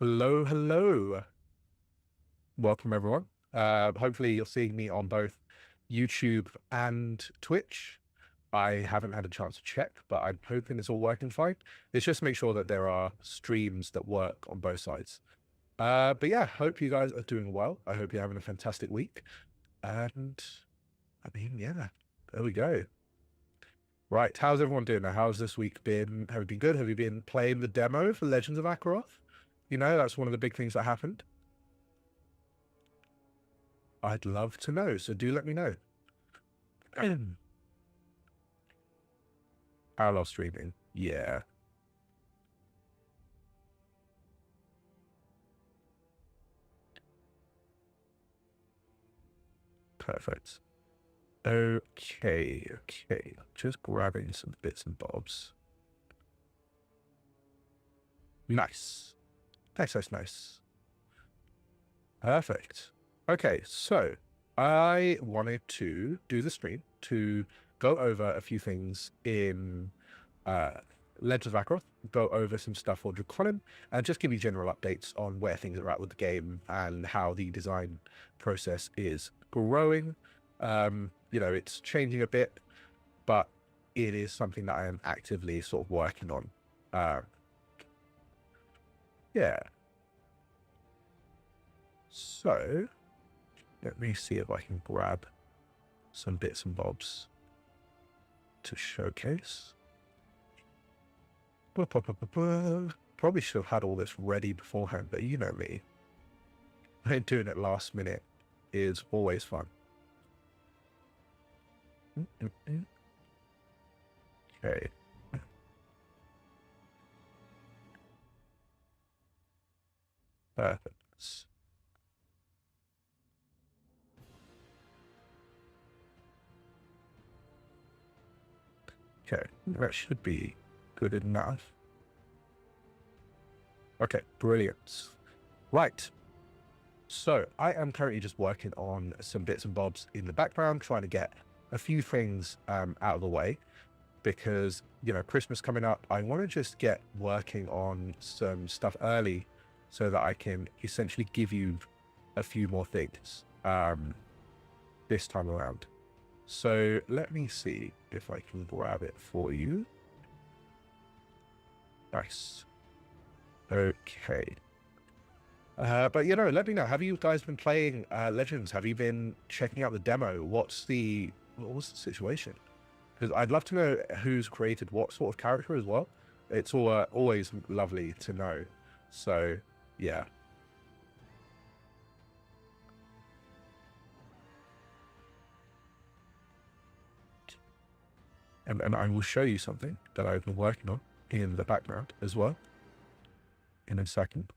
Hello, hello. Welcome, everyone. Hopefully, you're seeing me on both YouTube and Twitch. I haven't had a chance to check, but I'm hoping it's all working fine. It's just make sure that there are streams that work on both sides. But yeah, hope you guys are doing well. I hope you're having a fantastic week. And yeah, there we go. Right, how's everyone doing now? How's this week been? Have you been good? Have you been playing the demo for Legends of Akeroth? You know, that's one of the big things that happened. I'd love to know, so do let me know. Parallel streaming. Yeah, perfect. Okay. Just grabbing some bits and bobs. Nice. Nice. Perfect. Okay, so I wanted to do the stream to go over a few things in uh, Legends of Akeroth, go over some stuff for Drakonym, and just give you general updates on where things are at with the game and how the design process is growing. It's changing a bit, but it is something that I am actively sort of working on. Uh, yeah. So let me see if I can grab some bits and bobs to showcase. Probably should have had all this ready beforehand, but you know me. Doing it last minute is always fun. Okay. Perfect. Okay, that should be good enough. Okay, brilliant. Right. So I am currently just working on some bits and bobs in the background, trying to get a few things out of the way because, Christmas coming up, I want to just get working on some stuff early so that I can essentially give you a few more things this time around. So let me see if I can grab it for you. Nice. Okay. But let me know. Have you guys been playing Legends? Have you been checking out the demo? What was the situation? Because I'd love to know who's created what sort of character as well. It's always lovely to know. So yeah. And I will show you something that I've been working on in the background as well in a second.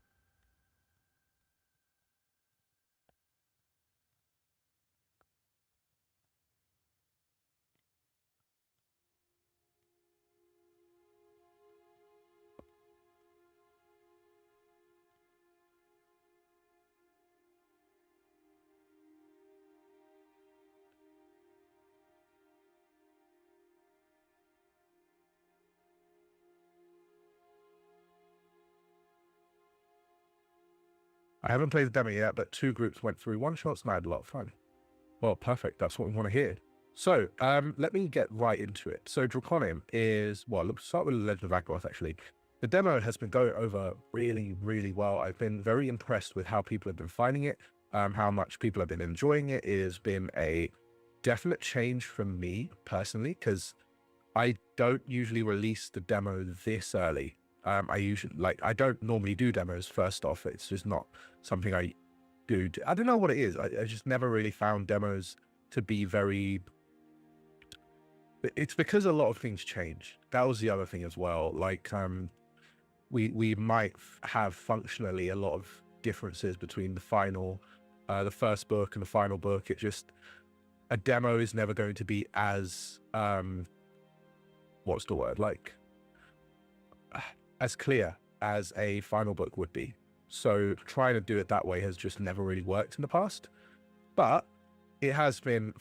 I haven't played the demo yet, but 2 groups went through one-shots and I had a lot of fun. Well, perfect. That's what we want to hear. So let me get right into it. So Drakonym is, well, let's start with the Legend of Akeroth, actually. The demo has been going over really, really well. I've been very impressed with how people have been finding it, how much people have been enjoying it. It has been a definite change from me personally, because I don't usually release the demo this early. I don't normally do demos first off. It's just not something I do. I don't know what it is. I just never really found demos to be very. It's because a lot of things change. That was the other thing as well. Like, we might have functionally a lot of differences between the first book and the final book. It just, a demo is never going to be as, what's the word? Like, as clear as a final book would be. So trying to do it that way has just never really worked in the past, but it has been,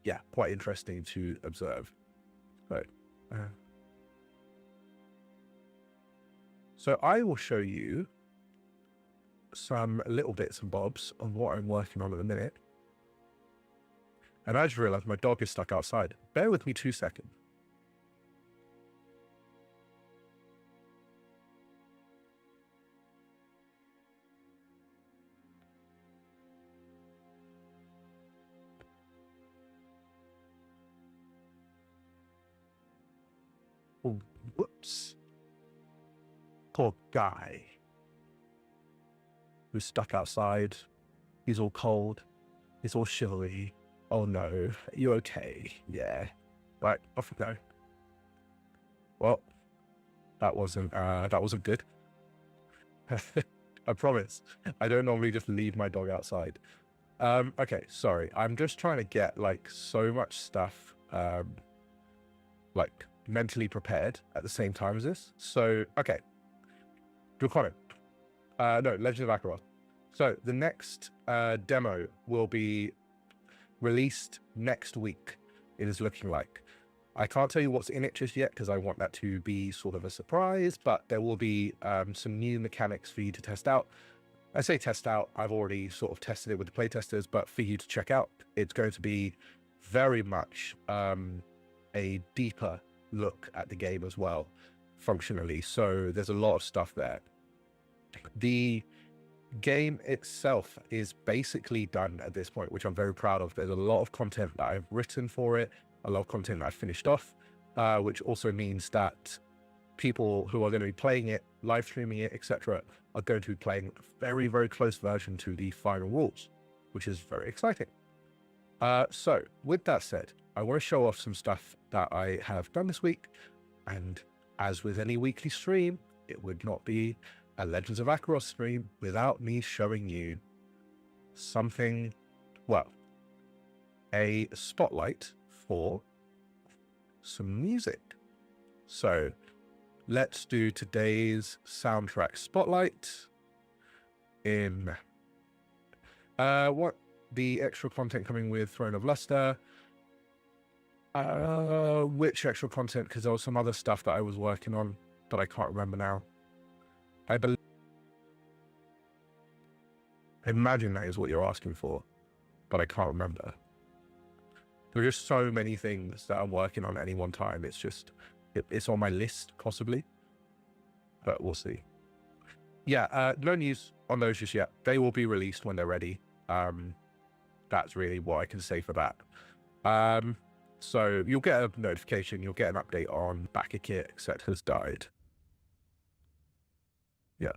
yeah, quite interesting to observe. So I will show you some little bits and bobs of what I'm working on at the minute. And I just realized my dog is stuck outside. Bear with me 2 seconds. Oh, whoops. Poor guy. Who's stuck outside. He's all cold. He's all shivery. Oh no, you're okay. Yeah. Right, off we go. Well, that wasn't good. I promise. I don't normally just leave my dog outside. Okay, sorry. I'm just trying to get like so much stuff like mentally prepared at the same time as this. So, okay. Drakonym. No, Legend of Akeroth. So the next demo will be released next week, it is looking like. I can't tell you what's in it just yet because I want that to be sort of a surprise, but there will be some new mechanics for you to test out. I say test out, I've already sort of tested it with the playtesters, but for you to check out, it's going to be very much a deeper look at the game as well, functionally. So there's a lot of stuff there. The game itself is basically done at this point, which I'm very proud of. There's a lot of content that I've written for it, a lot of content that I've finished off, which also means that people who are going to be playing it, live streaming it, etc., are going to be playing a very, very close version to the final rules, which is very exciting. So with that said, I want to show off some stuff that I have done this week, and as with any weekly stream, it would not be a Legends of Akeroth stream without me showing you something, well, a spotlight for some music. So let's do today's soundtrack spotlight in what the extra content coming with Throne of Luster. Which extra content? Because there was some other stuff that I was working on, but I can't remember now. I imagine that is what you're asking for, but I can't remember. There are just so many things that I'm working on at any one time. It's just, it's on my list, possibly, but we'll see. Yeah, no news on those just yet. They will be released when they're ready. That's really what I can say for that. So you'll get a notification, you'll get an update on Backakit, etc. has died. Yeah.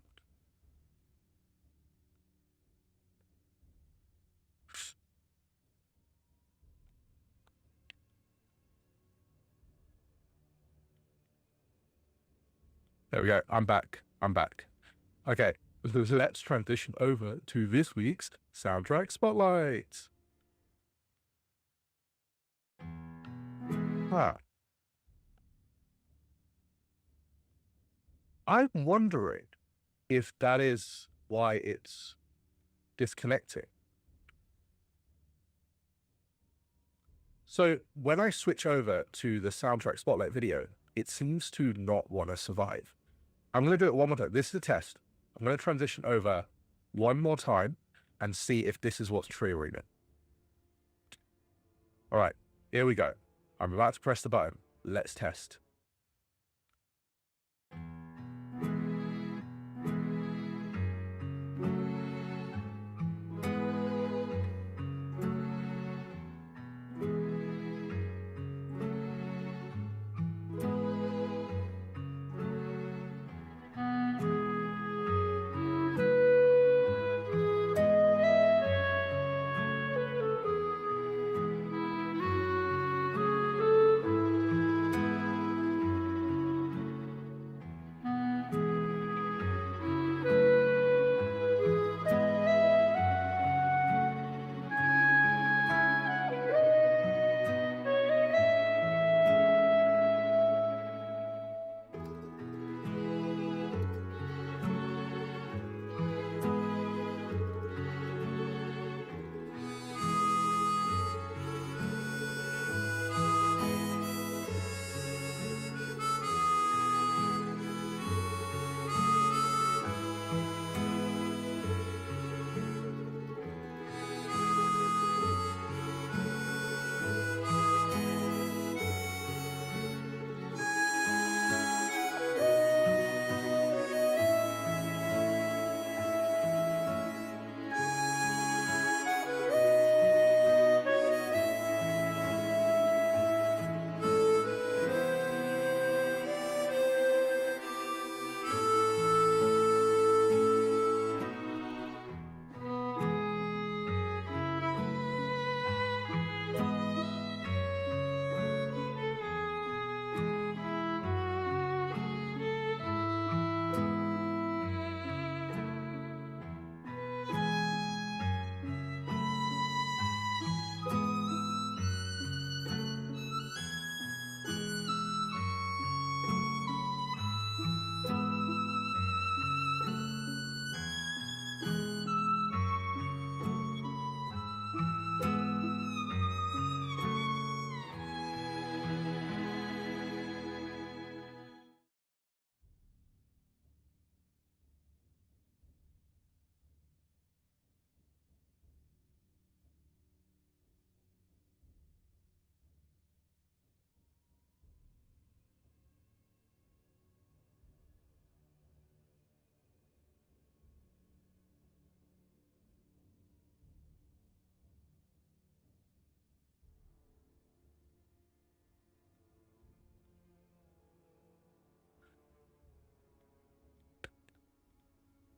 There we go. I'm back. Okay, so let's transition over to this week's soundtrack spotlight. I'm wondering if that is why it's disconnecting. So when I switch over to the soundtrack spotlight video, it seems to not want to survive. I'm going to do it one more time. This is a test. I'm going to transition over one more time and see if this is what's triggering it. All right, here we go. I'm about to press the button. Let's test.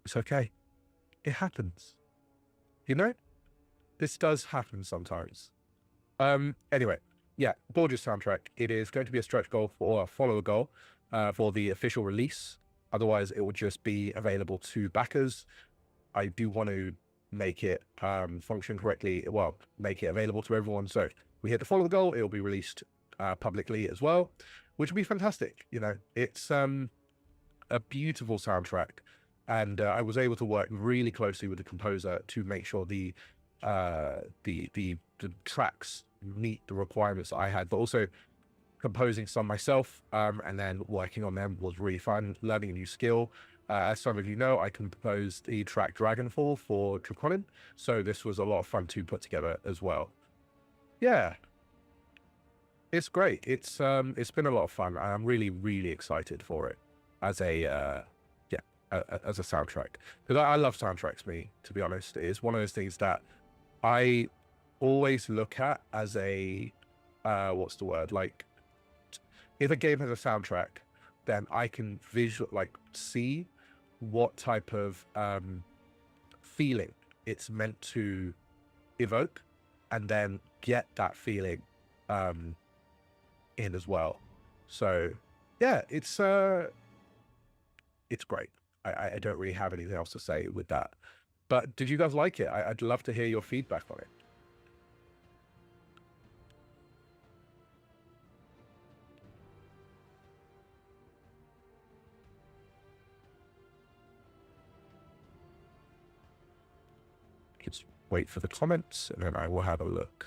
It's okay. It happens. You know? This does happen sometimes. Anyway, yeah, gorgeous soundtrack. It is going to be a stretch goal or a follower goal for the official release. Otherwise, it will just be available to backers. I do want to make it function correctly. Well, make it available to everyone. So we hit the follower goal, it will be released publicly as well, which would be fantastic. You know, it's a beautiful soundtrack, and I was able to work really closely with the composer to make sure the tracks meet the requirements I had, but also composing some myself and then working on them was really fun, learning a new skill. As some of you know, I composed the track Dragonfall for Drakonym, so this was a lot of fun to put together as well. Yeah, it's great. It's been a lot of fun. I'm really excited for it as a as a soundtrack, because I love soundtracks. To be honest, it's one of those things that I always look at as a what's the word, like, if a game has a soundtrack, then I can see what type of feeling it's meant to evoke, and then get that feeling in as well. So yeah, it's great. I don't really have anything else to say with that. But did you guys like it? I'd love to hear your feedback on it. Just wait for the comments and then I will have a look.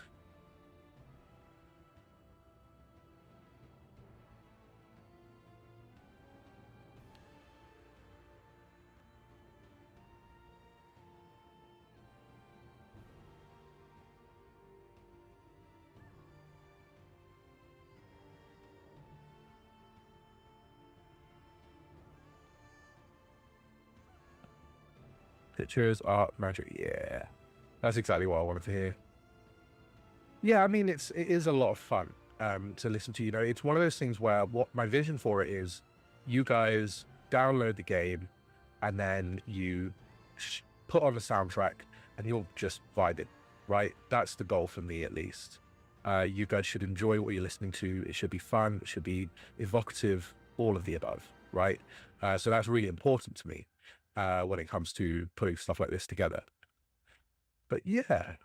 Pictures, art, magic. Yeah, that's exactly what I wanted to hear. Yeah, I mean, it is a lot of fun to listen to. You know, it's one of those things where what my vision for it is, you guys download the game and then you put on the soundtrack and you'll just vibe it, right? That's the goal for me, at least. You guys should enjoy what you're listening to. It should be fun. It should be evocative, all of the above, right? So that's really important to me when it comes to putting stuff like this together. But yeah.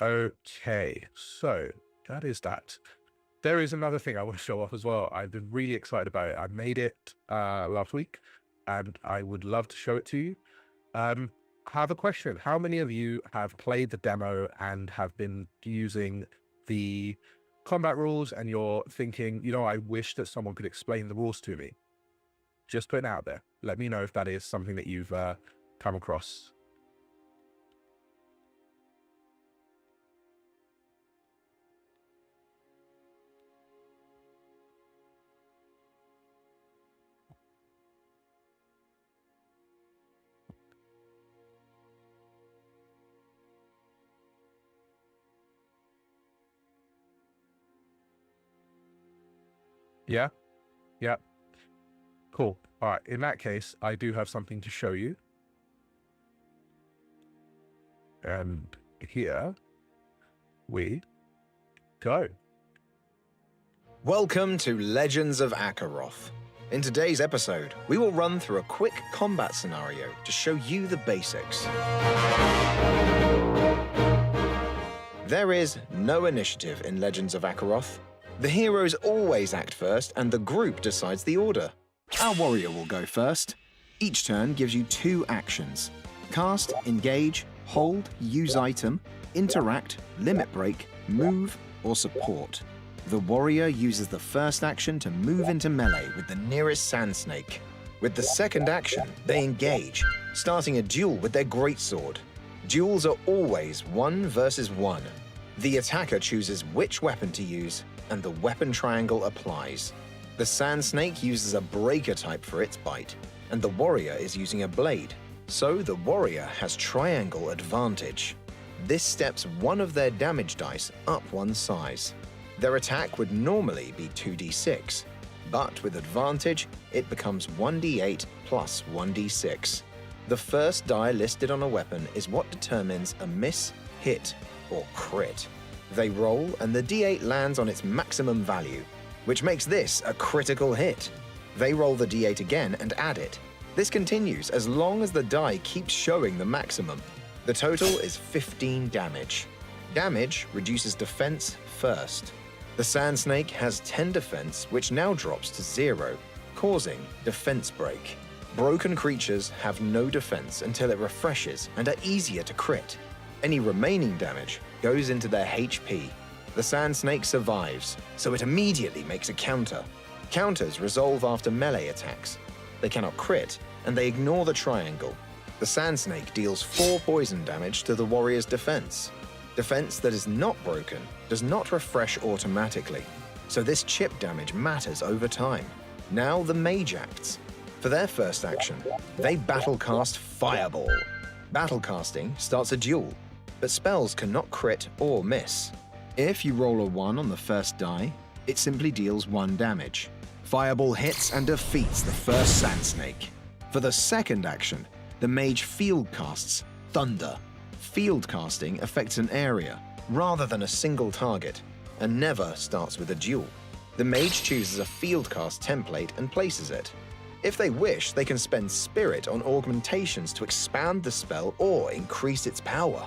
Okay, so that is that. There is another thing I want to show off as well. I've been really excited about it. I made it last week, and I would love to show it to you. I have a question. How many of you have played the demo and have been using the combat rules, and you're thinking, you know, I wish that someone could explain the rules to me? Just put it out there. Let me know if that is something that you've come across. Yeah? Yeah. Cool. All right. In that case, I do have something to show you. And here we go. Welcome to Legends of Akeroth. In today's episode, we will run through a quick combat scenario to show you the basics. There is no initiative in Legends of Akeroth. The heroes always act first, and the group decides the order. Our warrior will go first. Each turn gives you 2 actions: cast, engage, hold, use item, interact, limit break, move, or support. The warrior uses the first action to move into melee with the nearest sand snake. With the second action, they engage, starting a duel with their greatsword. Duels are always 1 versus 1. The attacker chooses which weapon to use, and the weapon triangle applies. The sand snake uses a breaker type for its bite, and the warrior is using a blade, so the warrior has triangle advantage. This steps one of their damage dice up 1 size. Their attack would normally be 2d6. but with advantage, it becomes 1d8 plus 1d6. The first die listed on a weapon is what determines a miss, hit, or crit. They roll and the d8 lands on its maximum value, which makes this a critical hit. They roll the d8 again and add it. This continues as long as the die keeps showing the maximum. The total is 15 damage. Damage reduces defense first. The Sand Snake has 10 defense, which now drops to 0, causing defense break. Broken creatures have no defense until it refreshes and are easier to crit. Any remaining damage goes into their HP. The Sand Snake survives, so it immediately makes a counter. Counters resolve after melee attacks. They cannot crit, and they ignore the triangle. The Sand Snake deals 4 poison damage to the warrior's defense. Defense that is not broken does not refresh automatically, so this chip damage matters over time. Now the mage acts. For their first action, they battlecast Fireball. Battlecasting starts a duel, but spells cannot crit or miss. If you roll a 1 on the first die, it simply deals 1 damage. Fireball hits and defeats the first Sand Snake. For the second action, the mage field casts Thunder. Field casting affects an area rather than a single target, and never starts with a duel. The mage chooses a field cast template and places it. If they wish, they can spend Spirit on augmentations to expand the spell or increase its power.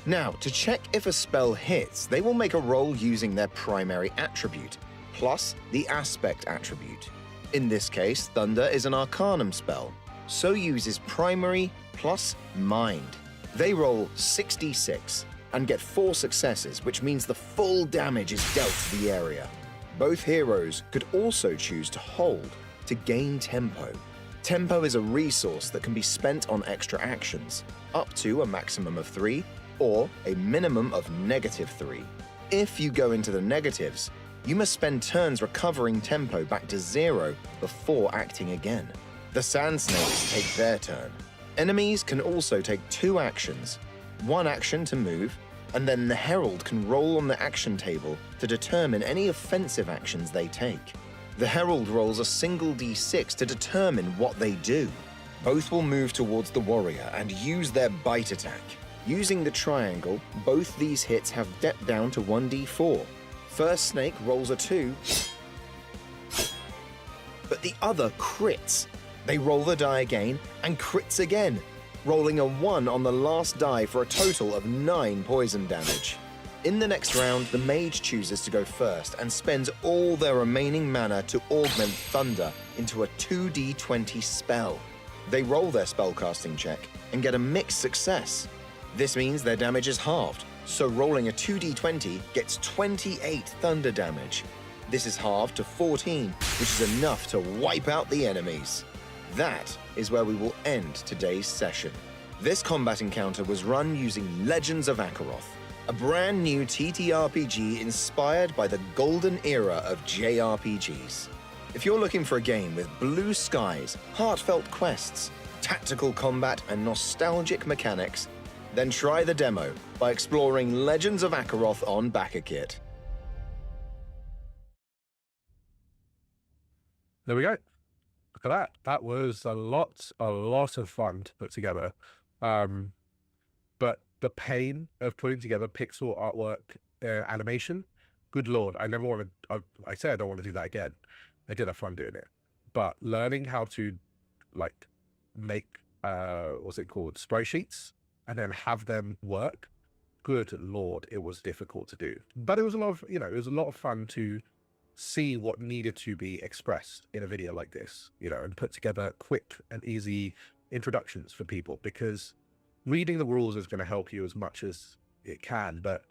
Now, to check if a spell hits, they will make a roll using their primary attribute, plus the aspect attribute. In this case, Thunder is an Arcanum spell, so uses primary plus mind. They roll 66 and get 4 successes, which means the full damage is dealt to the area. Both heroes could also choose to hold to gain tempo. Tempo is a resource that can be spent on extra actions, up to a maximum of 3 or a minimum of -3. If you go into the negatives, you must spend turns recovering tempo back to 0 before acting again. The Sand Snakes take their turn. Enemies can also take 2 actions, 1 action to move, and then the Herald can roll on the action table to determine any offensive actions they take. The Herald rolls a single d6 to determine what they do. Both will move towards the warrior and use their bite attack. Using the triangle, both these hits have depth down to 1d4. First snake rolls a 2, but the other crits. They roll the die again and crits again, rolling a 1 on the last die for a total of 9 poison damage. In the next round, the mage chooses to go first and spends all their remaining mana to augment Thunder into a 2d20 spell. They roll their spellcasting check and get a mixed success. This means their damage is halved, so rolling a 2d20 gets 28 thunder damage. This is halved to 14, which is enough to wipe out the enemies. That is where we will end today's session. This combat encounter was run using Legends of Akeroth, a brand new TTRPG inspired by the golden era of JRPGs. If you're looking for a game with blue skies, heartfelt quests, tactical combat, and nostalgic mechanics, then try the demo by exploring Legends of Akeroth on BackerKit. There we go. Look at that. That was a lot of fun to put together. But the pain of putting together pixel artwork animation, good lord, I never want to, I say I don't want to do that again. I did have fun doing it. But learning how to like make, what's it called, spray sheets and then have them work, good lord, it was difficult to do. But it was a lot of, it was a lot of fun to see what needed to be expressed in a video like this, and put together quick and easy introductions for people, because reading the rules is going to help you as much as it can, but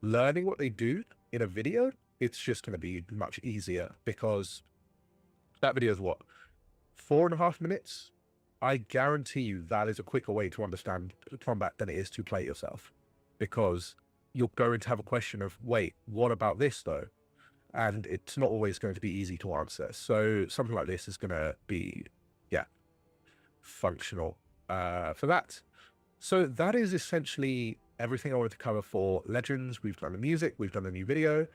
learning what they do in a video, it's just going to be much easier, because that video is what, 4.5 minutes? I guarantee you that is a quicker way to understand combat than it is to play yourself, because you're going to have a question of, wait, what about this though? And it's not always going to be easy to answer. So something like this is going to be, functional for that. So that is essentially everything I wanted to cover for Legends. We've done the music, we've done the new video.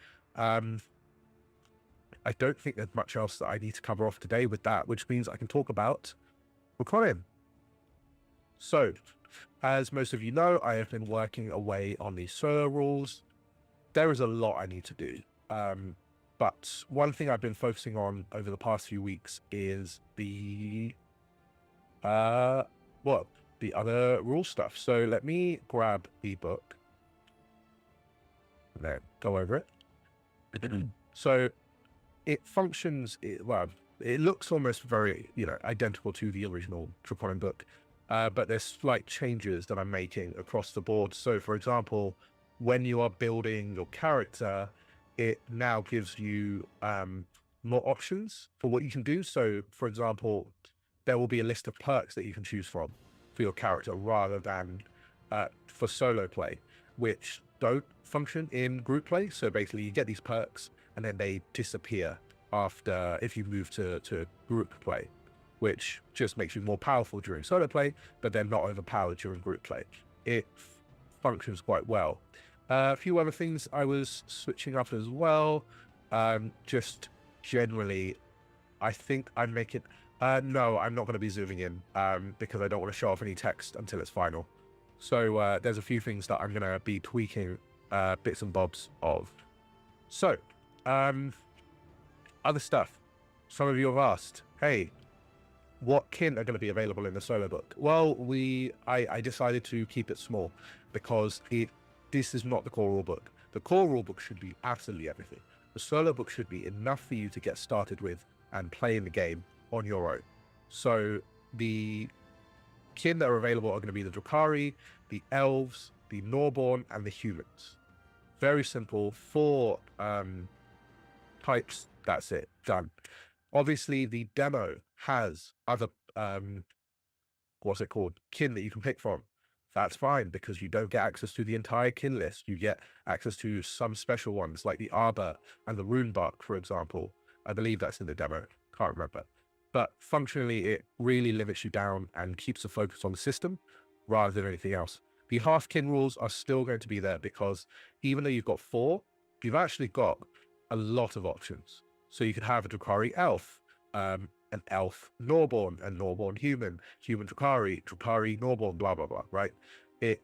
I don't think there's much else that I need to cover off today with that, which means I can talk about Drakonym. So, as most of you know, I have been working away on these solo rules. There is a lot I need to do. But one thing I've been focusing on over the past few weeks is the the other rule stuff. So let me grab the book and then go over it. So it functions, it looks almost very, identical to the original Drakonym book, but there's slight changes that I'm making across the board. So for example, when you are building your character, it now gives you more options for what you can do. So for example, there will be a list of perks that you can choose from for your character rather than for solo play, which don't function in group play. So basically you get these perks and then they disappear after if you move to group play, which just makes you more powerful during solo play, but they're not overpowered during group play. It functions quite well. A few other things I was switching up as well. Just generally, I think I'm making... no, I'm not going to be zooming in because I don't want to show off any text until it's final. So there's a few things that I'm going to be tweaking bits and bobs of. So, other stuff. Some of you have asked, hey, what kin are going to be available in the solo book? Well, I decided to keep it small because this is not the core rulebook. The core rulebook should be absolutely everything. The solo book should be enough for you to get started with and play in the game on your own. So the kin that are available are going to be the Drakari, the elves, the Norborn, and the humans. Very simple. 4 types. That's it. Done. Obviously, the demo has other what's it called? Kin that you can pick from. That's fine because you don't get access to the entire kin list. You get access to some special ones like the Arbor and the Runebark, for example. I believe that's in the demo. Can't remember. But functionally, it really limits you down and keeps the focus on the system rather than anything else. The half kin rules are still going to be there because even though you've got 4, you've actually got a lot of options. So you could have a Drakari elf, an elf Norborn, a Norborn human, human Drakari, Drakari Norborn, blah, blah, blah, right? It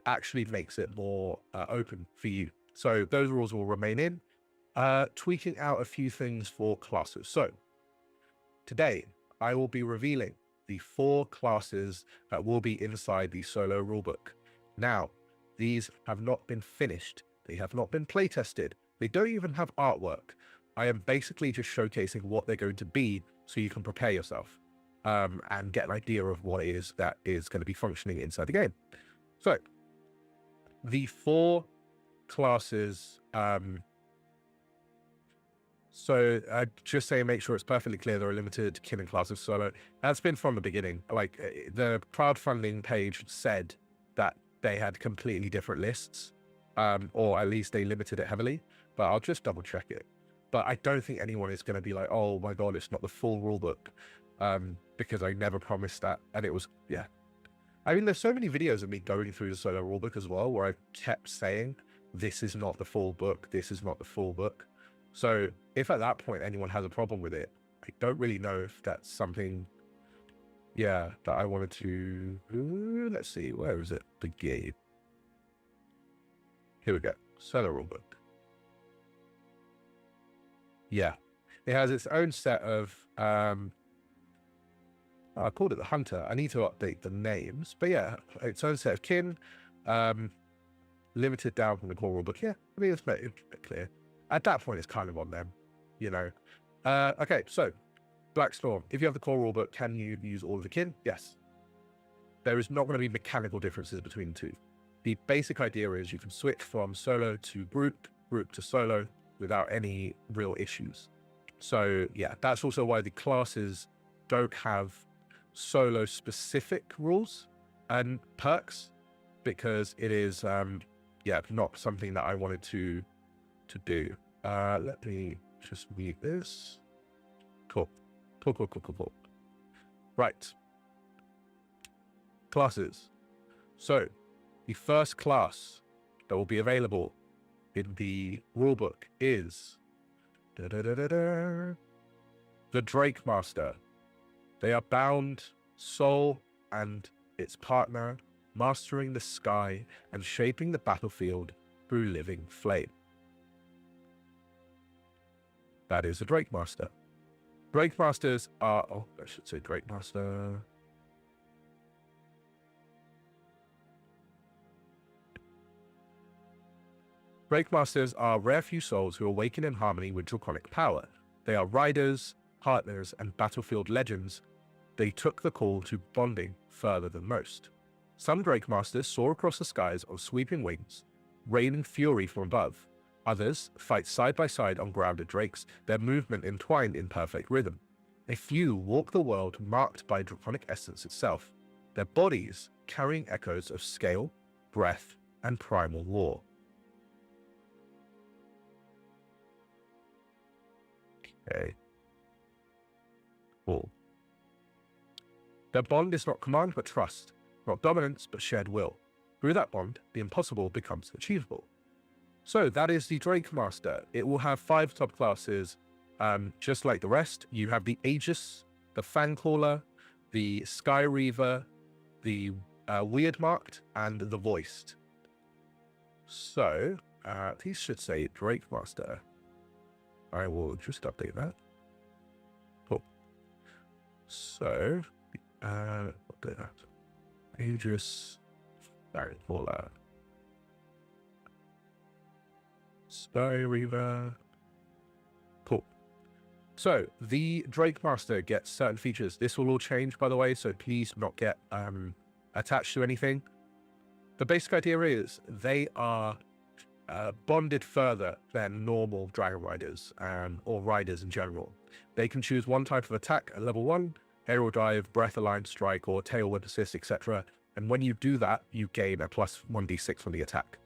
actually makes it more open for you. So those rules will remain in. Tweaking out a few things for classes. So today, I will be revealing the 4 classes that will be inside the solo rulebook. Now, these have not been finished. They have not been playtested. They don't even have artwork. I am basically just showcasing what they're going to be so you can prepare yourself and get an idea of what it is that is going to be functioning inside the game. So, the 4 classes... So just say, make sure it's perfectly clear there are limited kin and classes solo. That's been from the beginning. Like the crowdfunding page said that they had completely different lists, or at least they limited it heavily, but I'll just double check it. But I don't think anyone is going to be like, oh my God, it's not the full rulebook, because I never promised that. And it was, yeah. I mean, there's so many videos of me going through the solo rulebook as well, where I've kept saying, this is not the full book. This is not the full book. So if at that point anyone has a problem with it, I don't really know if that's something, that I wanted to, let's see, where is it? The game. Here we go. Solo rulebook. Yeah. It has its own set of, I called it the Hunter. I need to update the names, but yeah, its own set of kin, limited down from the core rulebook. Yeah, I mean, it's a bit clear. At that point, it's kind of on them, Okay, so Black Storm. If you have the core rulebook, can you use all of the kin? Yes. There is not going to be mechanical differences between the two. The basic idea is you can switch from solo to group, group to solo without any real issues. So yeah, that's also why the classes don't have solo specific rules and perks, because it is, not something that I wanted to do. Let me just read this. Cool. Right. Classes. So, the first class that will be available in the rulebook is The Drake Master. They are bound, soul and its partner, mastering the sky and shaping the battlefield through living flame. That is a Drake Master. Drake Masters are... Oh, I should say Drake Master. Drake Masters are rare few souls who awaken in harmony with draconic power. They are riders, partners, and battlefield legends. They took the call to bonding further than most. Some Drake Masters soar across the skies on sweeping wings, raining fury from above. Others fight side by side on grounded drakes, their movement entwined in perfect rhythm. A few walk the world marked by draconic essence itself, their bodies carrying echoes of scale, breath, and primal war. Okay. Cool. Their bond is not command but trust, not dominance but shared will. Through that bond, the impossible becomes achievable. So that is the Drake Master. It will have 5 subclasses, just like the rest. You have the Aegis, the Fangcaller, the Sky Reaver, the Weird Marked, and the Voiced. So these should say Drake Master. I will just update that. Cool. So, update that. Aegis, Fangcaller, Sky Reaver. Cool. So the Drake Master gets certain features. This will all change, by the way, so please do not get attached to anything. The basic idea is they are bonded further than normal Dragon Riders or Riders in general. They can choose one type of attack at level 1, Aerial Dive, Breath Aligned Strike, or Tailwind Assist, etc. And when you do that, you gain a plus 1d6 from the attack.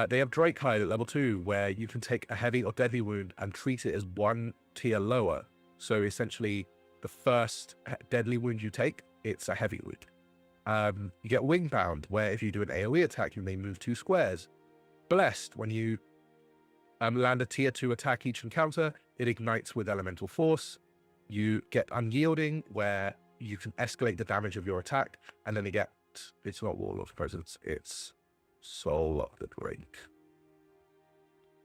They have Drake Hide at level 2, where you can take a heavy or deadly wound and treat it as 1 tier lower. So essentially, the first deadly wound you take, it's a heavy wound. You get Wingbound, where if you do an AoE attack, you may move 2 squares. Blessed, when you land a tier 2 attack each encounter, it ignites with elemental force. You get Unyielding, where you can escalate the damage of your attack, and then you get, it's not Warlord's Presence, it's Soul of the Drake.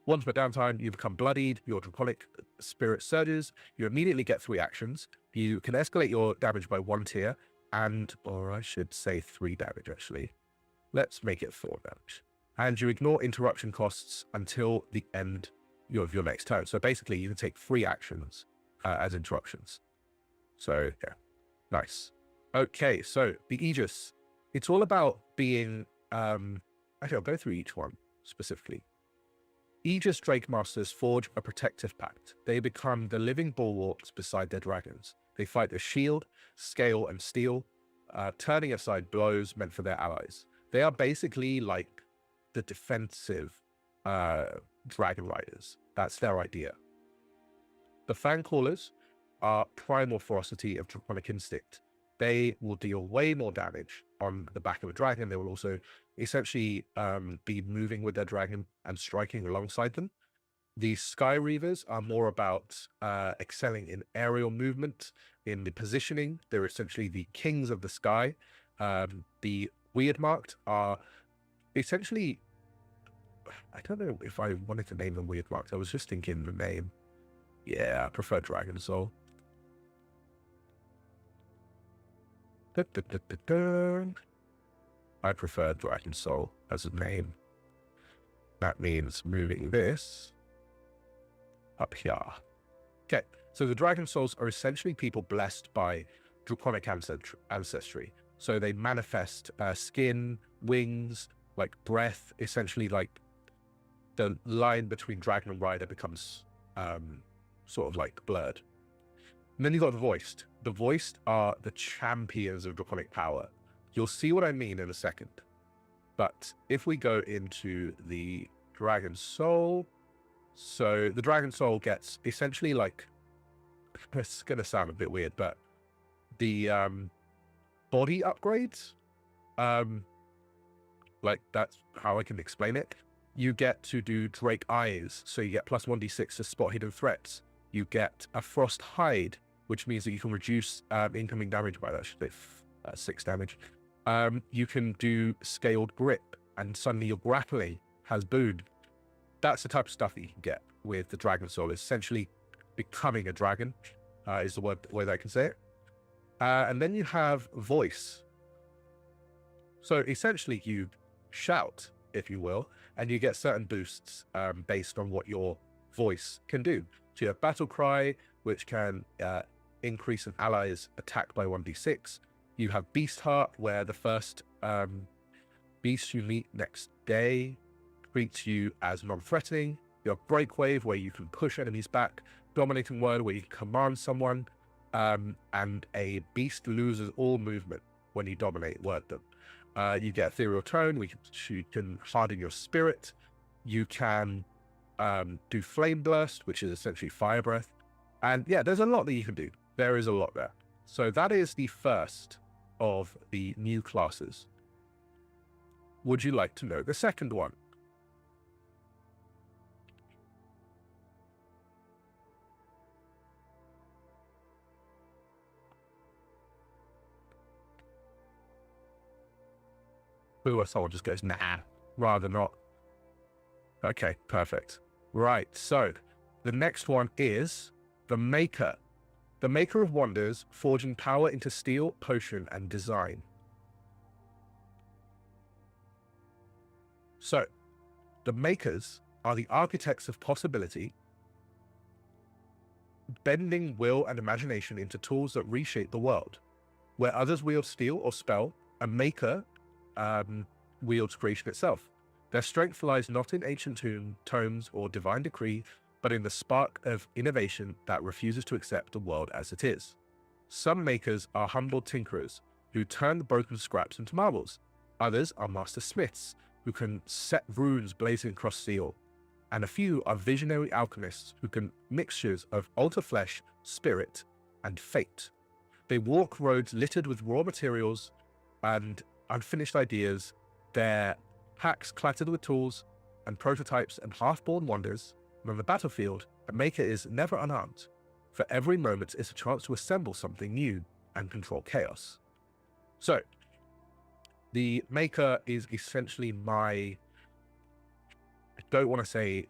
Once per downtime, you become bloodied, your draconic spirit surges, you immediately get 3 actions. You can escalate your damage by 1 tier, or I should say 3 damage actually. Let's make it 4 damage. And you ignore interruption costs until the end of your next turn. So basically, you can take 3 actions as interruptions. So yeah, nice. Okay, so the Aegis. It's all about being... actually, I'll go through each one specifically. Aegis Drake Masters forge a protective pact. They become the living bulwarks beside their dragons. They fight with shield, scale, and steel, turning aside blows meant for their allies. They are basically like the defensive Dragon Riders. That's their idea. The Fangcallers are primal ferocity of draconic instinct. They will deal way more damage on the back of a dragon. They will also essentially be moving with their dragon and striking alongside them. The Sky Reavers are more about excelling in aerial movement, in the positioning. They're essentially the kings of the sky. The Weird Marked are essentially, I don't know if I wanted to name them Weird Marked. I was just thinking the name. Yeah, I prefer Dragon Soul. I prefer Dragon Soul as a name. That means moving this up here. Okay, so the Dragon Souls are essentially people blessed by draconic ancestry. So they manifest skin, wings, like breath, essentially like the line between Dragon and Rider becomes sort of like blurred. And then you've got the Voiced. The Voiced are the champions of draconic power. You'll see what I mean in a second. But if we go into the Dragon Soul, so the Dragon Soul gets essentially like, it's going to sound a bit weird, but the body upgrades, like that's how I can explain it. You get to do Drake Eyes, so you get plus 1d6 to spot hidden threats. You get a Frost Hide, which means that you can reduce incoming damage by that, 6 damage. You can do Scaled Grip, and suddenly your grappling has boon. That's the type of stuff that you can get with the Dragon Soul. It's essentially becoming a dragon, is the way that I can say it. And then you have Voice. So essentially you shout, if you will, and you get certain boosts based on what your voice can do. So you have Battle Cry, which can increase an ally's attack by 1d6. You have Beast Heart, where the first beast you meet next day treats you as non-threatening. You have Break Wave, where you can push enemies back. Dominating Word, where you can command someone. And a beast loses all movement when you dominate word them. You get Ethereal Tone, you can harden your spirit. You can do Flame Burst, which is essentially Fire Breath. And yeah, there's a lot that you can do. There is a lot there. So that is the first of the new classes. Would you like to know the second one? Or someone just goes, nah, rather not. Okay, perfect. Right, so the next one is the Maker. The Maker of Wonders, forging power into steel, potion, and design. So, the Makers are the architects of possibility, bending will and imagination into tools that reshape the world. Where others wield steel or spell, a Maker wields creation itself. Their strength lies not in ancient tomes or divine decree, but in the spark of innovation that refuses to accept the world as it is. Some makers are humble tinkerers who turn the broken scraps into marbles. Others are master smiths who can set runes blazing across steel. And a few are visionary alchemists who can mixtures of alter flesh, spirit, and fate. They walk roads littered with raw materials and unfinished ideas, their packs clattered with tools and prototypes and half-born wonders. And on the battlefield, a maker is never unarmed. For every moment is a chance to assemble something new and control chaos. So, the maker is essentially I don't want to say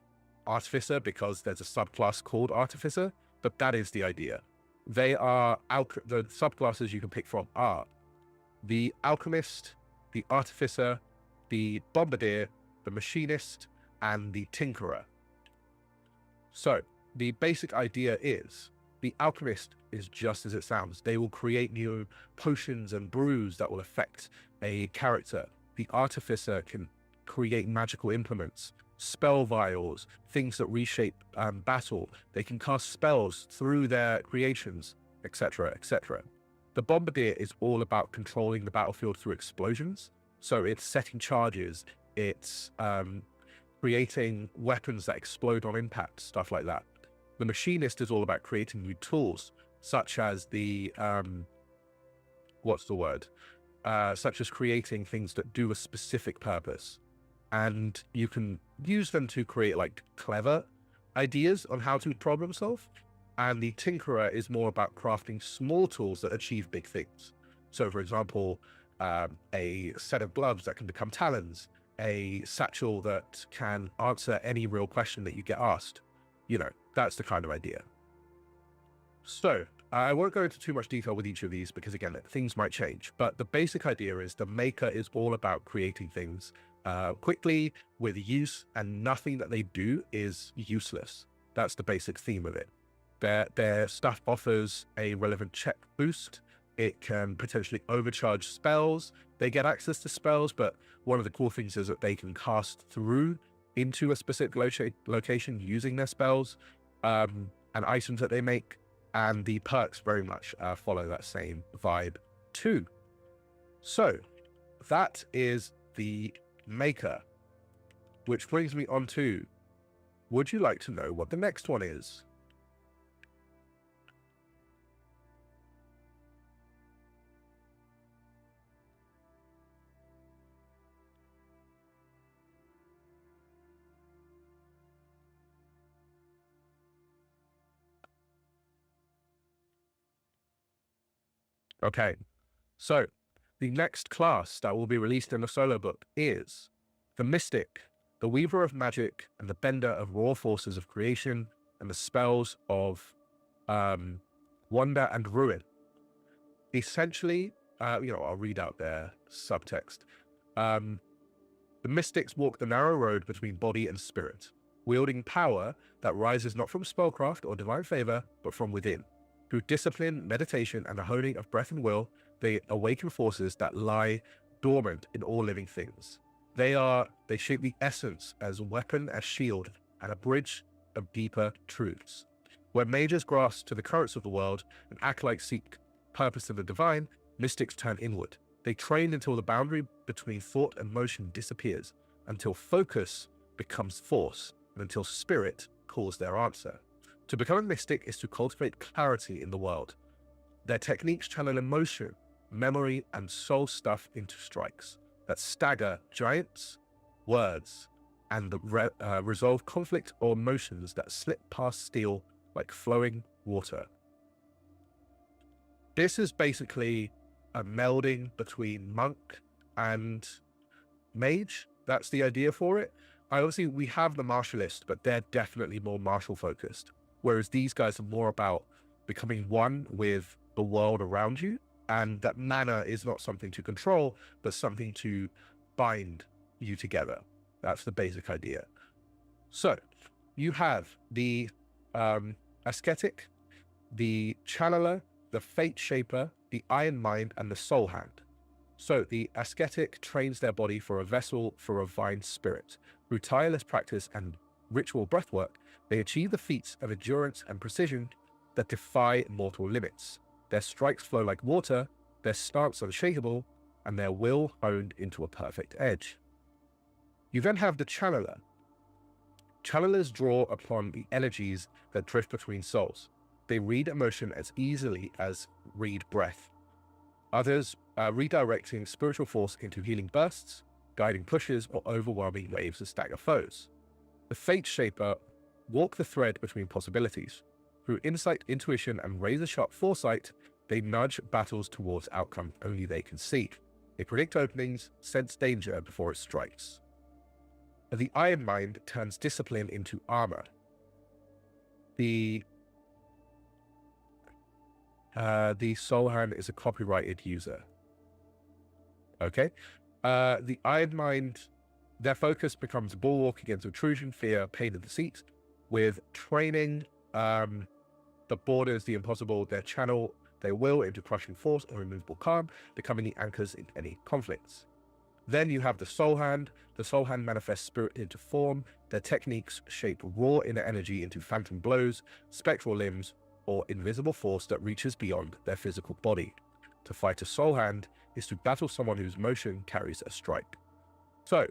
artificer because there's a subclass called artificer, but that is the idea. They are the subclasses you can pick from are the alchemist, the artificer, the bombardier, the machinist, and the tinkerer. So the basic idea is the alchemist is just as it sounds. They will create new potions and brews that will affect a character. The artificer can create magical implements, spell vials, things that reshape battle. They can cast spells through their creations, etc., etc. The bombardier is all about controlling the battlefield through explosions. So it's setting charges, it's creating weapons that explode on impact, stuff like that. The machinist is all about creating new tools, such as such as creating things that do a specific purpose. And you can use them to create like clever ideas on how to problem solve. And the tinkerer is more about crafting small tools that achieve big things. So for example, a set of gloves that can become talons, a satchel that can answer any real question that you get asked. You know, that's the kind of idea. So I won't go into too much detail with each of these because again, things might change, but the basic idea is the maker is all about creating things quickly with use, and nothing that they do is useless. That's the basic theme of it. Their stuff offers a relevant check boost. It can potentially overcharge spells. They get access to spells, but one of the cool things is that they can cast through into a specific location using their spells and items that they make. And the perks very much follow that same vibe too. So that is the maker, which brings me on to, would you like to know what the next one is? Okay, so the next class that will be released in the solo book is the Mystic, the Weaver of Magic and the Bender of raw forces of creation and the spells of wonder and ruin. Essentially, I'll read out their subtext. The mystics walk the narrow road between body and spirit, wielding power that rises not from spellcraft or divine favor, but from within. Through discipline, meditation, and the honing of breath and will, they awaken forces that lie dormant in all living things. They shape the essence as weapon, as shield, and a bridge of deeper truths. Where mages grasp to the currents of the world and acolytes seek purpose in the divine, mystics turn inward. They train until the boundary between thought and motion disappears, until focus becomes force, and until spirit calls their answer. To become a mystic is to cultivate clarity in the world. Their techniques channel emotion, memory, and soul stuff into strikes that stagger giants, words, and resolve conflict or emotions that slip past steel like flowing water. This is basically a melding between monk and mage. That's the idea for it. Obviously, we have the martialist, but they're definitely more martial focused. Whereas these guys are more about becoming one with the world around you. And that mana is not something to control, but something to bind you together. That's the basic idea. So you have the ascetic, the channeler, the fate shaper, the iron mind, and the soul hand. So the ascetic trains their body for a vessel for a divine spirit. Through tireless practice and ritual breathwork, they achieve the feats of endurance and precision that defy mortal limits. Their strikes flow like water, their stance unshakable, and their will honed into a perfect edge. You then have the channeler. Channelers draw upon the energies that drift between souls. They read emotion as easily as read breath. Others redirecting spiritual force into healing bursts, guiding pushes, or overwhelming waves of stagger foes. The Fate Shaper walk the thread between possibilities. Through insight, intuition, and razor-sharp foresight, they nudge battles towards outcome only they can see. They predict openings, sense danger before it strikes. The Iron Mind turns discipline into armor. The Soul Hand is a copyrighted user. Okay. The Iron Mind, their focus becomes a bulwark against intrusion, fear, pain, and deceit. With training, the borders, the impossible, their channel, their will into crushing force or immovable calm, becoming the anchors in any conflicts. Then you have the Soul Hand. The Soul Hand manifests spirit into form. Their techniques shape raw inner energy into phantom blows, spectral limbs, or invisible force that reaches beyond their physical body. To fight a Soul Hand is to battle someone whose motion carries a strike. So,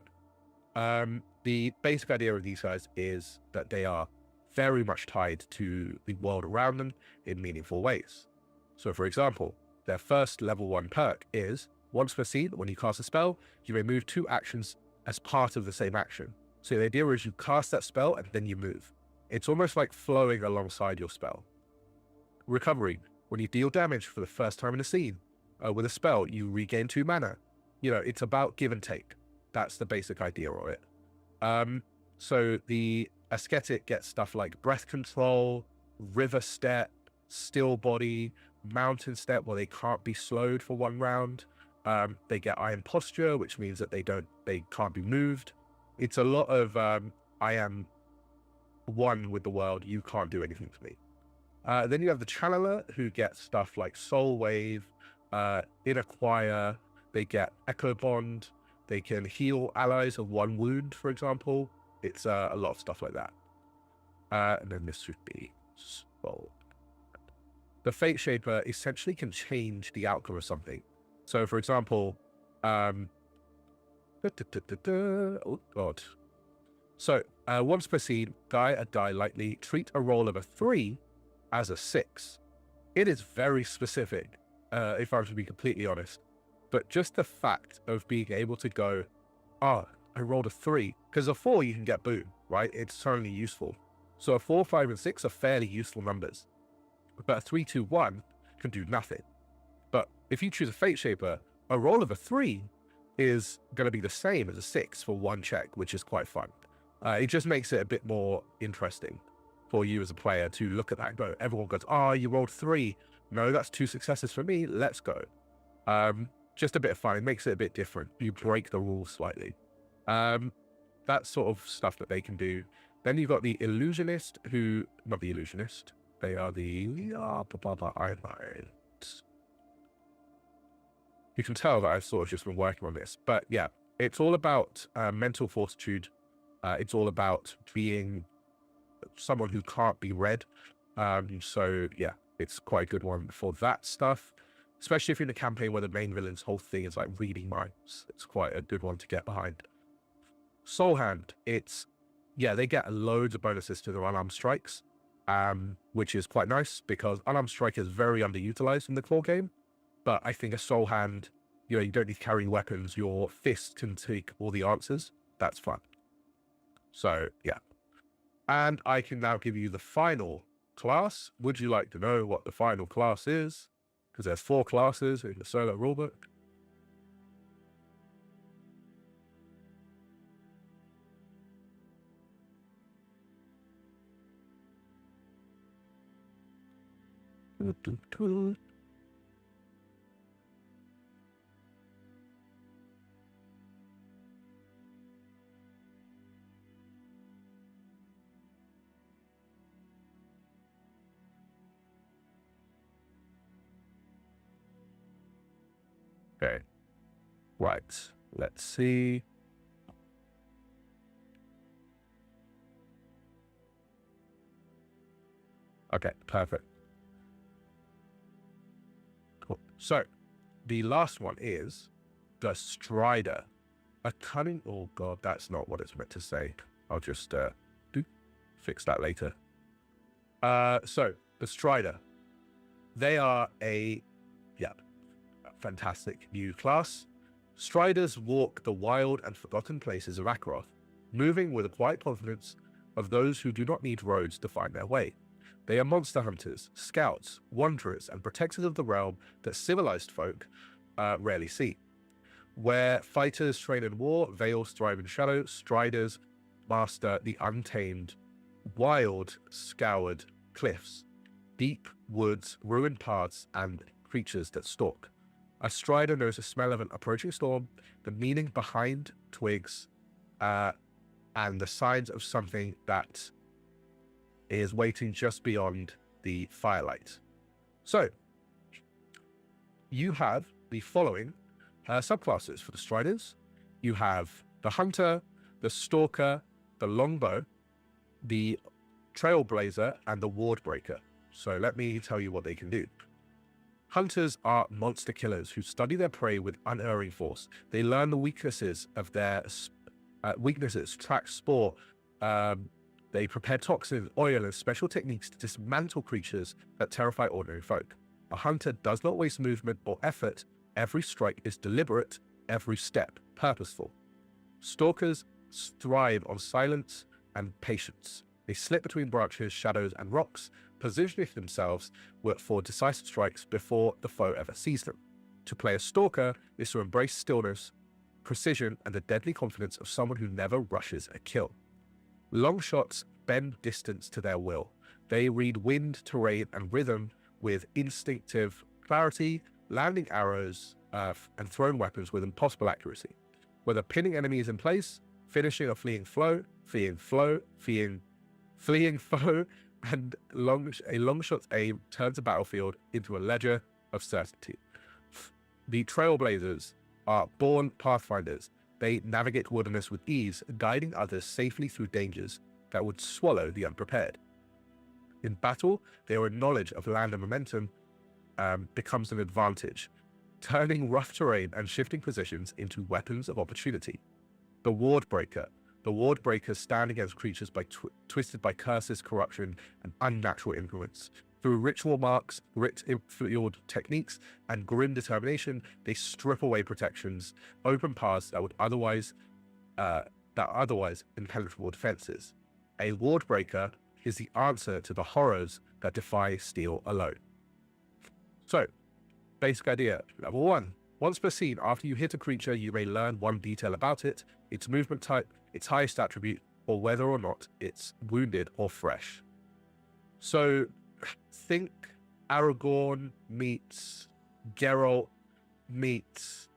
the basic idea of these guys is that they are very much tied to the world around them in meaningful ways. So, for example, their first level 1 perk is, once per scene, when you cast a spell, you may move 2 actions as part of the same action. So the idea is you cast that spell and then you move. It's almost like flowing alongside your spell. Recovery. When you deal damage for the first time in a scene, with a spell, you regain 2 mana. It's about give and take. That's the basic idea of it. So the ascetic gets stuff like breath control, river step, still body, mountain step where they can't be slowed for 1 round. They get iron posture, which means that they can't be moved. It's a lot of I am one with the world, you can't do anything to me. Then you have the channeler, who gets stuff like soul wave, inner choir. They get echo bond. They can heal allies of 1 wound, for example. It's a lot of stuff like that. And then this would be soul. The Fate Shaper essentially can change the outcome of something. So, for example, oh god. So, once per scene, die lightly, treat a roll of a 3 as a 6. It is very specific, if I was to be completely honest. But just the fact of being able to go, I rolled a 3, because a 4 you can get boom, right? It's certainly useful. So a 4, 5, and 6 are fairly useful numbers. But a 3, 2, 1 can do nothing. But If you choose a Fate Shaper, a roll of a 3 is going to be the same as a 6 for one check, which is quite fun. It just makes it a bit more interesting for you as a player to look at that and go, everyone goes, oh, you rolled 3. No, that's 2 successes for me. Let's go. Just a bit of fun. It makes it a bit different. You break the rules slightly. That sort of stuff that they can do. Then you've got the Illusionist, who, not the Illusionist, they are the eyelines. You can tell that I've sort of just been working on this, but yeah, it's all about mental fortitude. It's all about being someone who can't be read. So yeah, it's quite a good one for that stuff, especially if you're in a campaign where the main villain's whole thing is like reading minds. It's quite a good one to get behind. Soul Hand, they get loads of bonuses to their unarmed strikes, which is quite nice because unarmed strike is very underutilized in the core game. But I think a Soul Hand, you don't need to carry weapons. Your fist can take all the answers. That's fun. So, yeah. And I can now give you the final class. Would you like to know what the final class is? Because there's 4 classes in the solo rulebook. Okay, right, let's see. Okay, perfect. Cool. So, the last one is the Strider. A cunning, oh god, that's not what it's meant to say. I'll just fix that later. So, the Strider. They are a fantastic new class. Striders walk the wild and forgotten places of Akeroth, moving with a quiet confidence of those who do not need roads to find their way. They are monster hunters, scouts, wanderers, and protectors of the realm that civilized folk rarely see. Where fighters train in war, Veils thrive in shadow, Striders master the untamed, wild, scoured cliffs, deep woods, ruined paths, and creatures that stalk. A Strider knows the smell of an approaching storm, the meaning behind twigs, and the signs of something that is waiting just beyond the firelight. So, you have the following subclasses for the Striders. You have the Hunter, the Stalker, the Longbow, the Trailblazer, and the Wardbreaker. So let me tell you what they can do. Hunters are monster killers who study their prey with unerring force. They learn the weaknesses of their track spore. They prepare toxin, oil, and special techniques to dismantle creatures that terrify ordinary folk. A hunter does not waste movement or effort. Every strike is deliberate, every step purposeful. Stalkers thrive on silence and patience. They slip between branches, shadows, and rocks, positioning themselves for decisive strikes before the foe ever sees them. To play a Stalker is to embrace stillness, precision, and the deadly confidence of someone who never rushes a kill. Long shots bend distance to their will. They read wind, terrain, and rhythm with instinctive clarity, landing arrows and throwing weapons with impossible accuracy. Whether pinning enemies in place, finishing a fleeing foe, and a long shot's aim turns a battlefield into a ledger of certainty. The Trailblazers are born pathfinders. They navigate wilderness with ease, guiding others safely through dangers that would swallow the unprepared. In battle, their knowledge of land and momentum becomes an advantage, turning rough terrain and shifting positions into weapons of opportunity. The Wardbreaker stand against creatures twisted by curses, corruption, and unnatural influence. Through ritual marks, grit-fueled techniques, and grim determination, they strip away protections, open paths that would otherwise impenetrable defenses. A Wardbreaker is the answer to the horrors that defy steel alone. So, Basic idea. Level 1. Once per scene, after you hit a creature, you may learn one detail about it, its movement type, its highest attribute, or whether or not it's wounded or fresh. So think Aragorn meets Geralt meets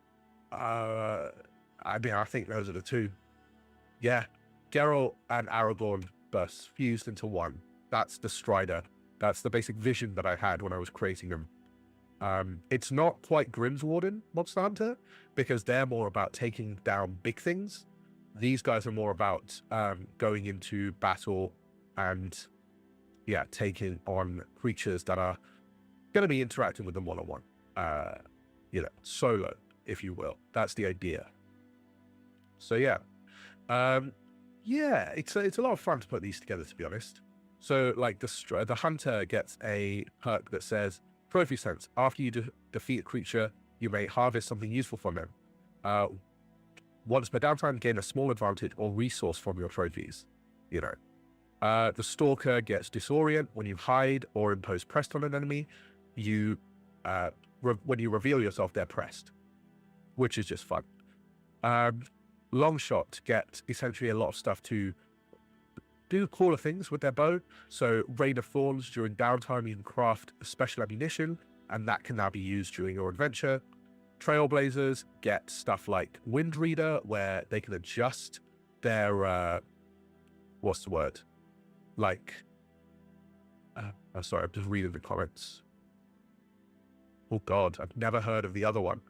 I think those are the two. Yeah. Geralt and Aragorn burst fused into one. That's the Strider. That's the basic vision that I had when I was creating them. It's not quite Grimswarden Monster Hunter, because they're more about taking down big things. These guys are more about going into battle and, yeah, taking on creatures that are going to be interacting with them one-on-one. Solo, if you will. That's the idea. So, yeah. It's a lot of fun to put these together, to be honest. So, like, the hunter gets a perk that says, Trophy Sense. After you defeat a creature, you may harvest something useful from them. Once per downtime, gain a small advantage or resource from your trophies. The Stalker gets Disorient. When you hide or impose pressed on an enemy, when you reveal yourself, they're pressed, which is just fun. Longshot get essentially a lot of stuff to do cooler things with their bow. So Rain of Thorns, during downtime, you can craft special ammunition, and that can now be used during your adventure. Trailblazers get stuff like Wind Reader, where they can adjust their, what's the word? Sorry, I'm just reading the comments. Oh God, I've never heard of the other one.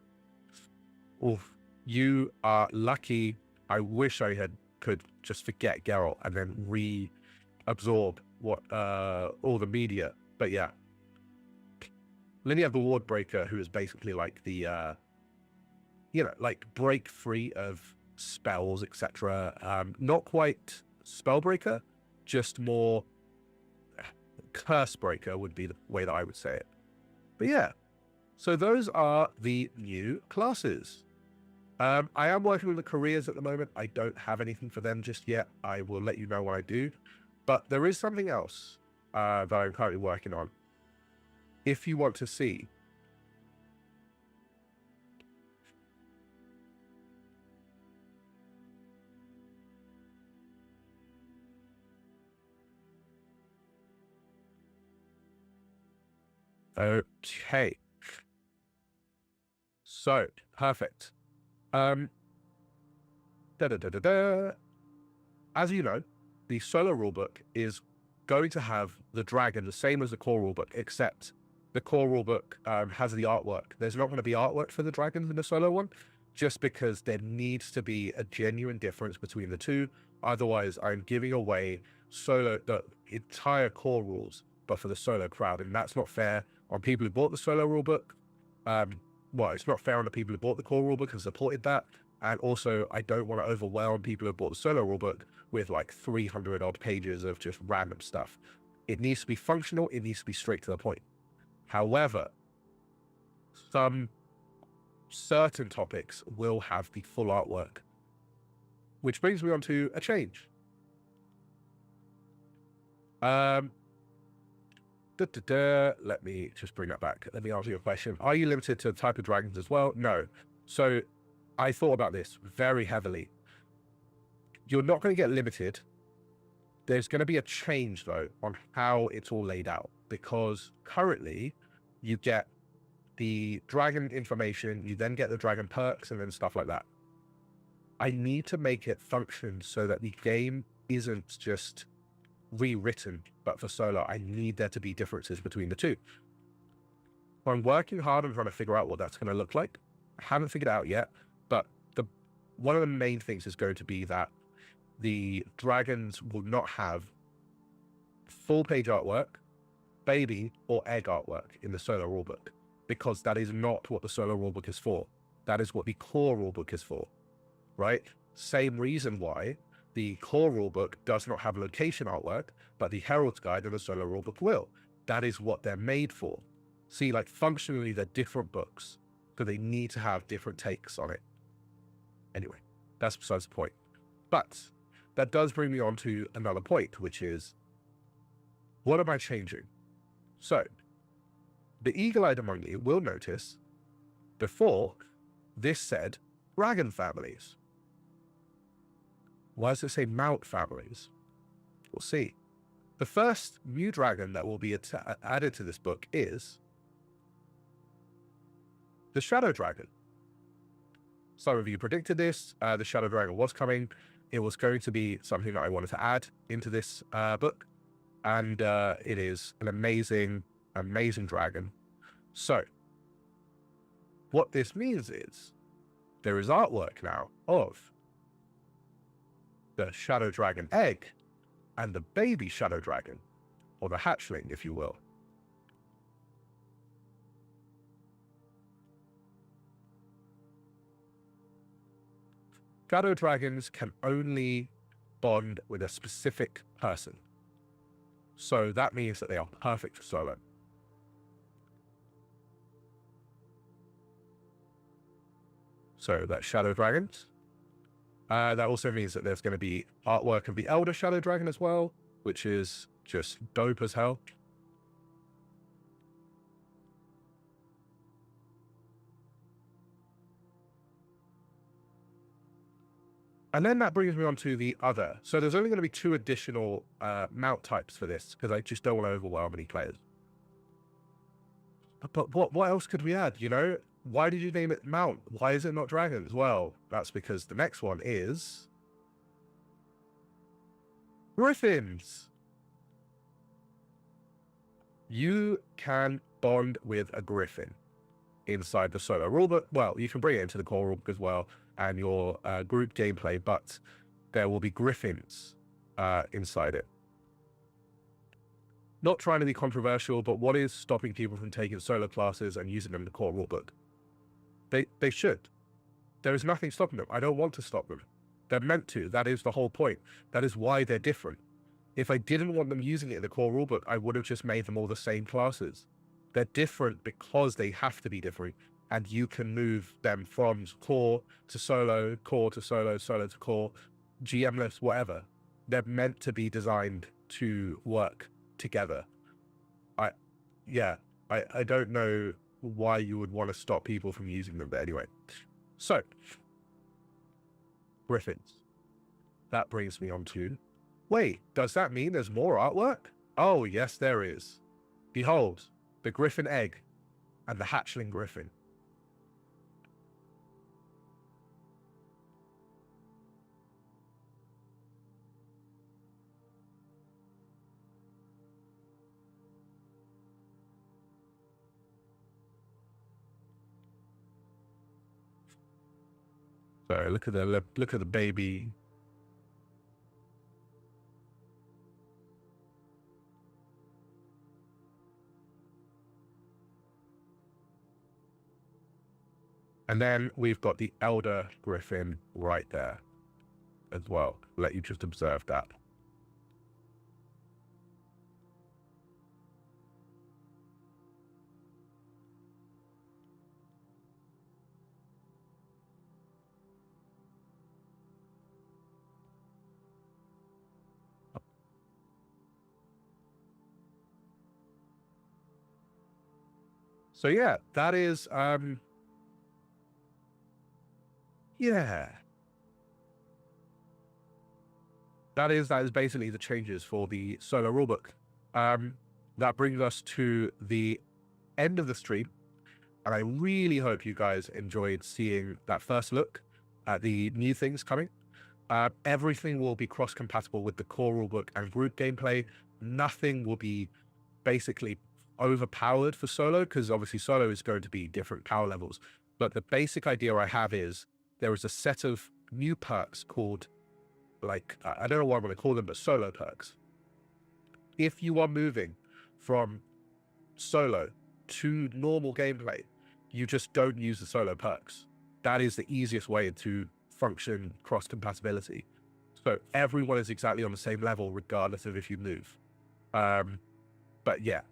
Oof, you are lucky. I wish I could just forget Geralt and then reabsorb all the media. But yeah. Then you have the Wardbreaker, who is basically like the, break free of spells, etc. Not quite Spellbreaker, just more Cursebreaker would be the way that I would say it. But yeah, so those are the new classes. I am working on the careers at the moment. I don't have anything for them just yet. I will let you know when I do. But there is something else that I'm currently working on. If you want to see. Okay. So, perfect. As you know, the solo rulebook is going to have the dragon the same as the core rulebook, except the core rulebook has the artwork. There's not going to be artwork for the dragons in the solo one, just because there needs to be a genuine difference between the two. Otherwise, I'm giving away the entire core rules, but for the solo crowd, and that's not fair on people who bought the solo rulebook. It's not fair on the people who bought the core rulebook and supported that. And also, I don't want to overwhelm people who bought the solo rulebook with like 300 odd pages of just random stuff. It needs to be functional. It needs to be straight to the point. However, some certain topics will have the full artwork, which brings me on to a change. Let me just bring that back. Let me answer your question. Are you limited to the type of dragons as well? No. So I thought about this very heavily. You're not going to get limited. There's going to be a change, though, on how it's all laid out, because currently you get the dragon information, you then get the dragon perks, and then stuff like that. I need to make it function so that the game isn't just rewritten, but for solo, I need there to be differences between the two. So I'm working hard on trying to figure out what that's going to look like. I haven't figured it out yet, but one of the main things is going to be that the dragons will not have full page artwork, baby or egg artwork in the solo rulebook, because that is not what the solo rulebook is for. That is what the core rulebook is for, right? Same reason why the core rulebook does not have location artwork, but the Herald's Guide and the solo rulebook will. That is what they're made for. See, like, functionally, they're different books, so they need to have different takes on it. Anyway, that's besides the point. But that does bring me on to another point, which is, what am I changing? So, the eagle-eyed among you will notice Before, this said dragon families. Why does it say mount families? We'll see. The first new dragon that will be added to this book is the Shadow Dragon. Some of you predicted this. The Shadow Dragon was coming. It was going to be something that I wanted to add into this book. And it is an amazing, amazing dragon. So, what this means is there is artwork now of the Shadow Dragon egg and the baby Shadow Dragon, or the hatchling, if you will. Shadow dragons can only bond with a specific person. So that means that they are perfect for solo. So that's Shadow Dragons. That also means that there's going to be artwork of the Elder Shadow Dragon as well, which is just dope as hell. And then that brings me on to the other. So there's only going to be 2 additional mount types for this, because I just don't want to overwhelm any players. But what else could we add, you know? Why did you name it mount? Why is it not dragons? Well, that's because the next one is griffins. You can bond with a griffin inside the solo rulebook. Well, you can bring it into the core rulebook as well and your group gameplay, but there will be griffins inside it. Not trying to be controversial, but what is stopping people from taking solo classes and using them in the core rulebook? They should. There is nothing stopping them. I don't want to stop them. They're meant to. That is the whole point. That is why they're different. If I didn't want them using it in the core rulebook, I would have just made them all the same classes. They're different because they have to be different, and you can move them from core to solo to solo, solo to core, GMless, whatever. They're meant to be designed to work together. I don't know why you would want to stop people from using them, but anyway. So, griffins. That brings me on to, wait, does that mean there's more artwork? Oh, yes, there is. Behold, the griffin egg and the hatchling griffin. So look at the baby. And then we've got the elder griffin right there as well. Let you just observe that. So yeah, that is yeah. That is basically the changes for the solo rulebook. That brings us to the end of the stream, and I really hope you guys enjoyed seeing that first look at the new things coming. Everything will be cross-compatible with the core rulebook and group gameplay. Nothing will be basically overpowered for solo, because obviously solo is going to be different power levels. But the basic idea I have is there is a set of new perks called, like, I don't know what I'm going to call them, but solo perks. If you are moving from solo to normal gameplay, you just don't use the solo perks. That is the easiest way to function cross-compatibility. So everyone is exactly on the same level, regardless of if you move. But yeah,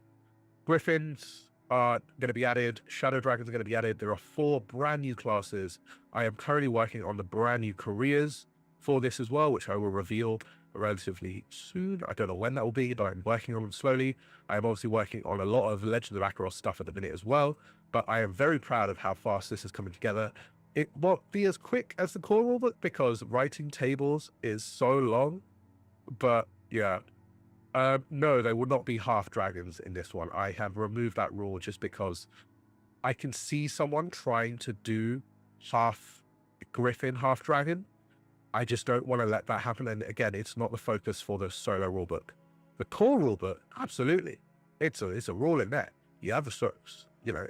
griffins are going to be added. Shadow dragons are going to be added. There are 4 brand new classes. I am currently working on the brand new careers for this as well, which I will reveal relatively soon. I don't know when that will be, but I'm working on them slowly. I am obviously working on a lot of Legends of Akeroth stuff at the minute as well. but I am very proud of how fast this is coming together. It won't be as quick as the core rulebook because writing tables is so long, but yeah. No, there will not be half dragons in this one. I have removed that rule just because I can see someone trying to do half griffin, half dragon. I just don't want to let that happen. And again, it's not the focus for the solo rulebook. The core rulebook, absolutely. It's a rule in there. You have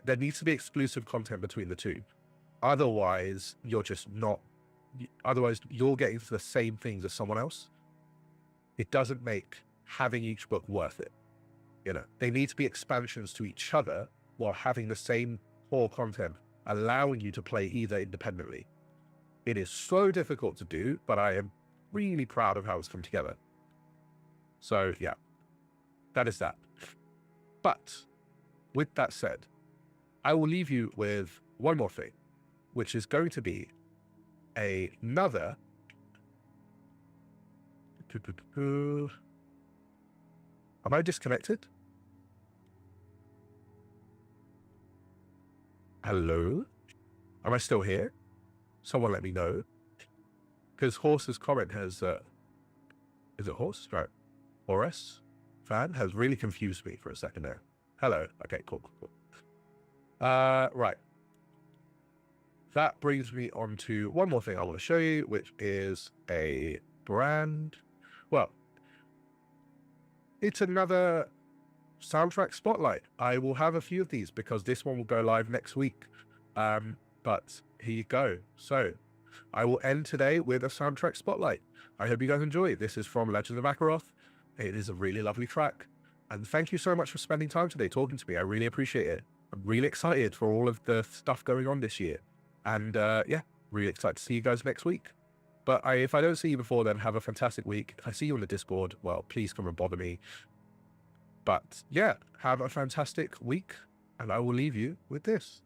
there needs to be exclusive content between the two. Otherwise, you're just not, otherwise you're getting to the same things as someone else. It doesn't make having each book worth it. They need to be expansions to each other while having the same core content, allowing you to play either independently. It is so difficult to do, but I am really proud of how it's come together. So yeah, that is that. But with that said, I will leave you with one more thing, which is going to be another. Am I disconnected? Hello? Am I still here? Someone let me know. Because Horse's comment has, is it Horse? Right. Horus fan has really confused me for a second there. Hello. Okay, cool. Right. That brings me on to one more thing I want to show you, which is a brand. Well, it's another soundtrack spotlight. I will have a few of these because this one will go live next week. But here you go. So I will end today with a soundtrack spotlight. I hope you guys enjoy it. This is from Legends of Akeroth. It is a really lovely track. And thank you so much for spending time today talking to me. I really appreciate it. I'm really excited for all of the stuff going on this year. And yeah, really excited to see you guys next week. But if I don't see you before then, have a fantastic week. If I see you on the Discord, well, please come and bother me. But yeah, have a fantastic week. And I will leave you with this.